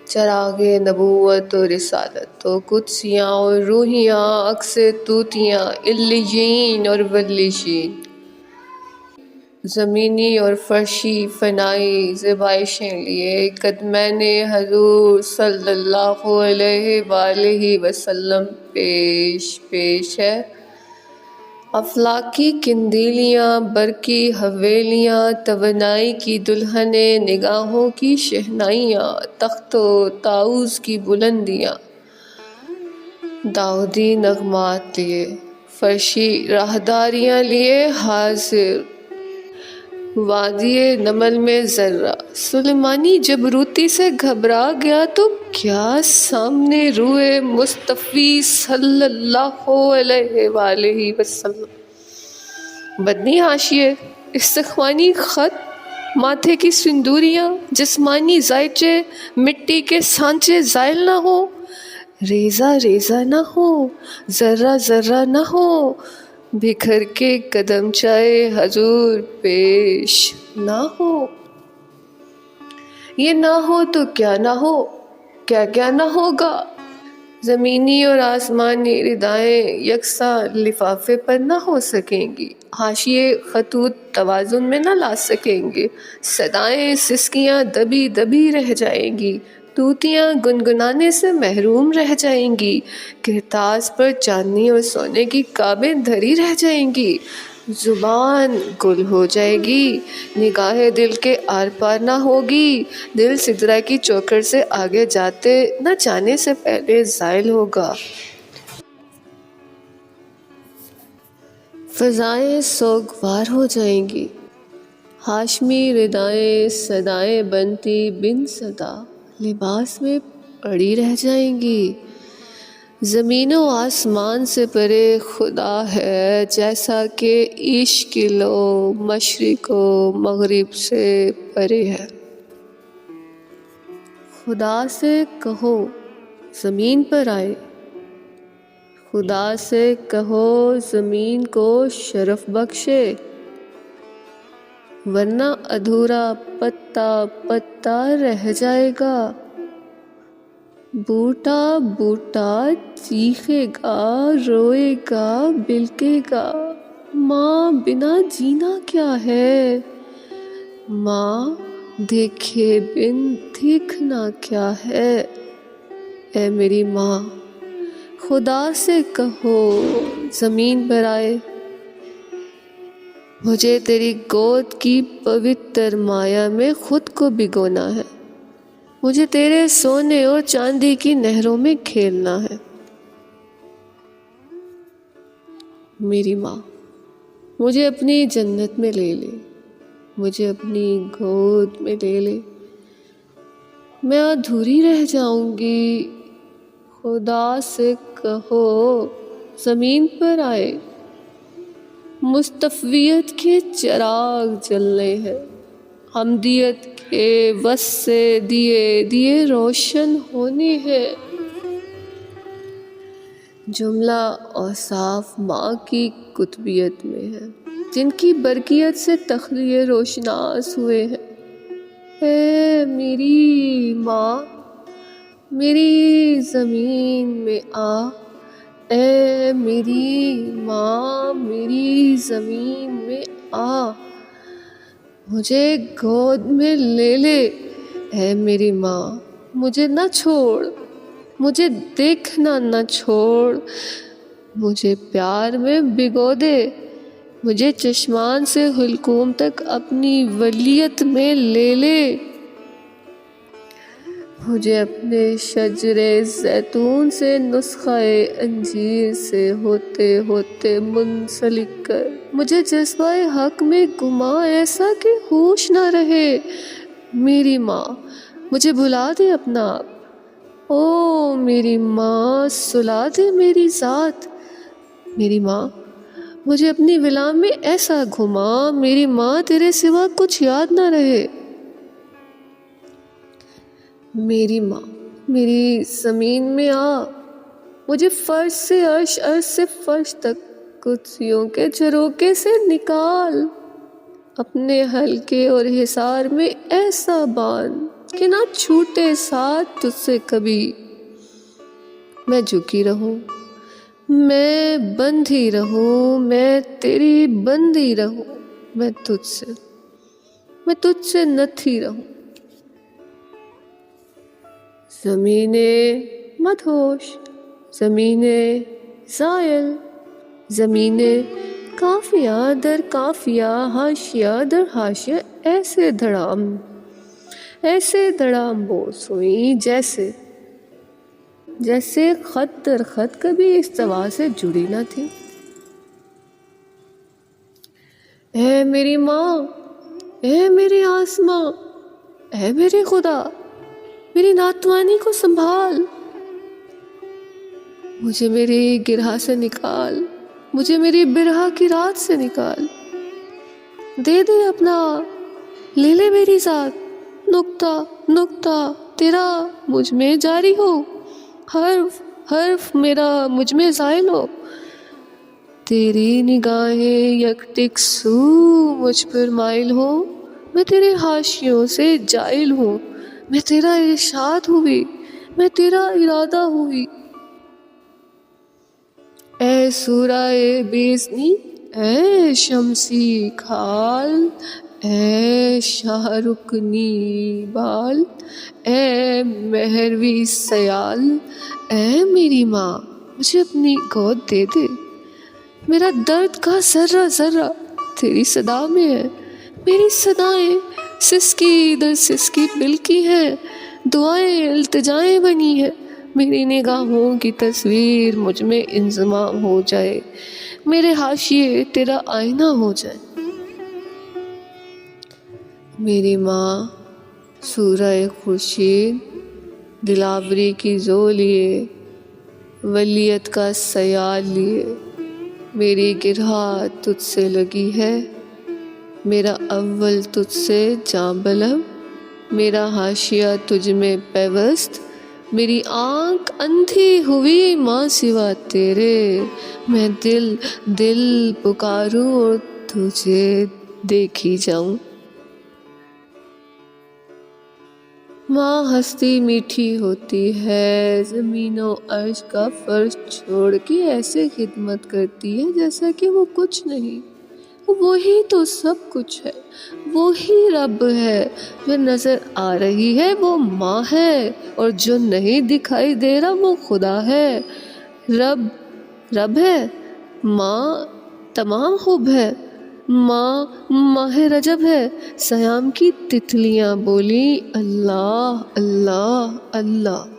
چراغ نبوت و رسالت و قدسیاں اور روحیاں، عکس طوطیاں، علیین اور ولیشین، زمینی اور فرشی فنائی زیبائشیں لیے قدمین حضور صلی اللہ علیہ وآلہ وسلم پیش ہے۔ افلاکی قندیلیاں، برقی حویلیاں، توانائی کی دلہنیں، نگاہوں کی شہنائیاں، تخت و طاؤس کی بلندیاں، داؤدی نغمات لیے فرشی راہداریاں لیے حاضر، وادی نمل میں ذرہ سلیمانی جبروتی سے گھبرا گیا تو کیا سامنے روئے مصطفی صلی اللہ علیہ وآلہ وسلم، بدنی حاشیے، استخوانی خط، ماتھے کی سندوریاں، جسمانی زائچے، مٹی کے سانچے زائل نہ ہو، ریزہ ریزہ نہ ہو، ذرہ ذرہ نہ ہو، بکھر کے قدم چائے حضور پیش نہ ہو۔ یہ نہ ہو تو کیا نہ ہو، کیا کیا نہ ہوگا۔ زمینی اور آسمانی ردائیں یکساں لفافے پر نہ ہو سکیں گی، حاشیے خطوط توازن میں نہ لا سکیں گے، صدائیں سسکیاں دبی دبی رہ جائیں گی، طوطیاں گنگنانے سے محروم رہ جائیں گی، کرتاس پر چاندنی اور سونے کی کابیں دھری رہ جائیں گی، زبان گل ہو جائے گی، نگاہ دل کے آر پار نہ ہوگی، دل سدرہ کی چوکھٹ سے آگے جاتے نہ جانے سے پہلے زائل ہوگا۔ فضائیں سوگوار ہو جائیں گی، ہاشمی ردائیں صدائیں بنتی بن صدا لباس میں پڑی رہ جائیں گی۔ زمین و آسمان سے پرے خدا ہے، جیسا کہ عشق لو مشرق و مغرب سے پرے ہے۔ خدا سے کہو زمین پر آئے، خدا سے کہو زمین کو شرف بخشے، ورنہ ادھورا پتا پتا رہ جائے گا، بوٹا بوٹا چیخے گا، روئے گا، بلکے گا، ماں بنا جینا کیا ہے، ماں دیکھے بن دیکھنا کیا ہے، اے میری ماں۔ خدا سے کہو زمین پر آئے، مجھے تیری گود کی پوتر مایا میں خود کو بھگونا ہے، مجھے تیرے سونے اور چاندی کی نہروں میں کھیلنا ہے، میری ماں مجھے اپنی جنت میں لے لے، مجھے اپنی گود میں لے لے، میں ادھوری رہ جاؤں گی۔ خدا سے کہو زمین پر آئے، مصطفیت کے چراغ جلنے ہیں، حمدیت کے وس سے دیے روشن ہونے ہیں، جملہ اوصاف ماں کی قطبیت میں ہے، جن کی برکیت سے تخلیے روشناس ہوئے ہیں۔ اے میری ماں میری زمین میں آ، اے میری ماں میری زمین میں آ، مجھے گود میں لے لے، اے میری ماں مجھے نہ چھوڑ، مجھے دیکھنا نہ چھوڑ، مجھے پیار میں بھگو دے، مجھے چشمان سے حلقوم تک اپنی ولیت میں لے لے، مجھے اپنے شجر زیتون سے نسخہ انجیر سے ہوتے ہوتے منسلک کر، مجھے جذبہ حق میں گما ایسا کہ ہوش نہ رہے، میری ماں مجھے بھلا دے اپنا آپ، او میری ماں سلا دے میری ذات، میری ماں مجھے اپنی ولا میں ایسا گھما، میری ماں تیرے سوا کچھ یاد نہ رہے، میری ماں میری زمین میں آ، مجھے فرش سے عرش، عرش سے فرش تک کرسیوں کے جھروکے سے نکال، اپنے حلقے اور حصار میں ایسا باندھ کہ نہ چھوٹے ساتھ تجھ سے کبھی، میں جھکی رہوں، میں بند ہی رہوں، میں تیری بند ہی رہوں، میں تجھ سے نت ہی رہوں۔ زمین مدہوش، زمین زائل، زمین کافیہ در کافیہ، حاشیہ در حاشیہ، ایسے دھڑام بوس ہوئیں جیسے خط در خط کبھی استوا سے جڑی نہ تھی۔ اے میری ماں، اے میری آسماں، اے میرے خدا، میری ناتوانی کو سنبھال، مجھے میری گرہ سے نکال، مجھے میری برہہ کی رات سے نکال، دے دے اپنا، لے لے میری ذات، نقطہ تیرا مجھ میں جاری ہو، حرف میرا مجھ میں زائل ہو، تیری نگاہیں یک ٹک سو مجھ پر مائل ہو، میں تیرے حاشیوں سے جائل ہوں، میں تیرا ارشاد ہوئی، میں تیرا ارادہ ہوئی۔ اے سورہ بیزنی، اے شمسی کھال، اے شاہ رکنی بال، اے مہروی سیال، اے میری ماں، مجھے اپنی گود دے دے، میرا درد کا ذرہ ذرہ تیری صدا میں ہے، میری صدائیں سسکی در سسکی ملکی ہیں، دعائیں التجائیں بنی ہیں، میری نگاہوں کی تصویر مجھ میں انضمام ہو جائے، میرے حاشیے تیرا آئینہ ہو جائے۔ میری ماں سورہ خورشید، دلاوری کی زو لیے، ولیت کا سیال لیے، میری گرہ تجھ سے لگی ہے، میرا اول تجھ سے جاں بلب، میرا حاشیہ تجھ میں پیوست، میری آنکھ اندھی ہوئی ماں سوا تیرے، میں دل پکاروں اور تجھے دیکھی جاؤں۔ ماں ہستی میٹھی ہوتی ہے، زمین و عرش کا فرش چھوڑ کے ایسے خدمت کرتی ہے جیسا کہ وہ کچھ نہیں، وہی تو سب کچھ ہے، وہی رب ہے، جو نظر آ رہی ہے وہ ماں ہے، اور جو نہیں دکھائی دے رہا وہ خدا ہے۔ رب ہے، ماں تمام خوب ہے، ماں ماہ رجب ہے، سیام کی تتلیاں بولی اللہ اللہ اللہ۔